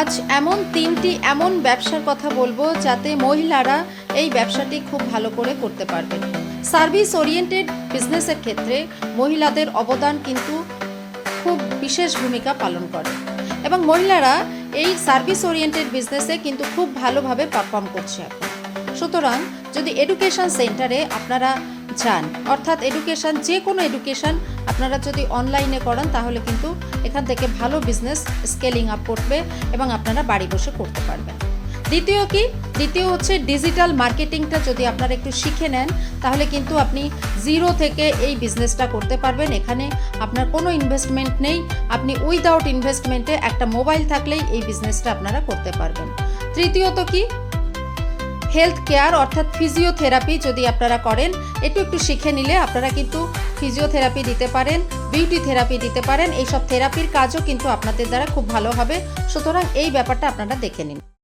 আজ এমন তিনটি এমন ব্যবসার কথা বলবো যাতে মহিলারা এই ব্যবসাটি খুব ভালো করে করতে পারবেন। সার্ভিস ওরিয়েন্টেড বিজনেসের ক্ষেত্রে মহিলাদের অবদান কিন্তু খুব বিশেষ ভূমিকা পালন করে এবং মহিলারা এই সার্ভিস ওরিয়েন্টেড বিজনেসে কিন্তু খুব ভালোভাবে পারফর্ম করছে এখন। সুতরাং যদি এডুকেশন সেন্টারে আপনারা যান, অর্থাৎ এডুকেশন, যে কোনো এডুকেশন আপনারা যদি অনলাইনে করান তাহলে কিন্তু এখান থেকে ভালো বিজনেস স্কেলিং আপ করবে এবং আপনারা বাড়ি বসে করতে পারবেন। দ্বিতীয় হচ্ছে ডিজিটাল মার্কেটিংটা যদি আপনারা একটু শিখে নেন তাহলে কিন্তু আপনি জিরো থেকে এই বিজনেসটা করতে পারবেন। এখানে আপনার কোনো ইনভেস্টমেন্ট নেই, আপনি উইদাউট ইনভেস্টমেন্টে একটা মোবাইল থাকলেই এই বিজনেসটা আপনারা করতে পারবেন। তৃতীয়ত কি, হেলথ কেয়ার অর্থাৎ ফিজিওথেরাপি যদি আপনারা করেন, একটু শিখে নিলে আপনারা কিন্তু ফিজিওথেরাপি দিতে পারেন, বিউটি থেরাপি দিতে পারেন। এইসব থেরাপির কাজও কিন্তু আপনাদের দ্বারা খুব ভালো হবে। সুতরাং এই ব্যাপারটা আপনারা দেখে নিন।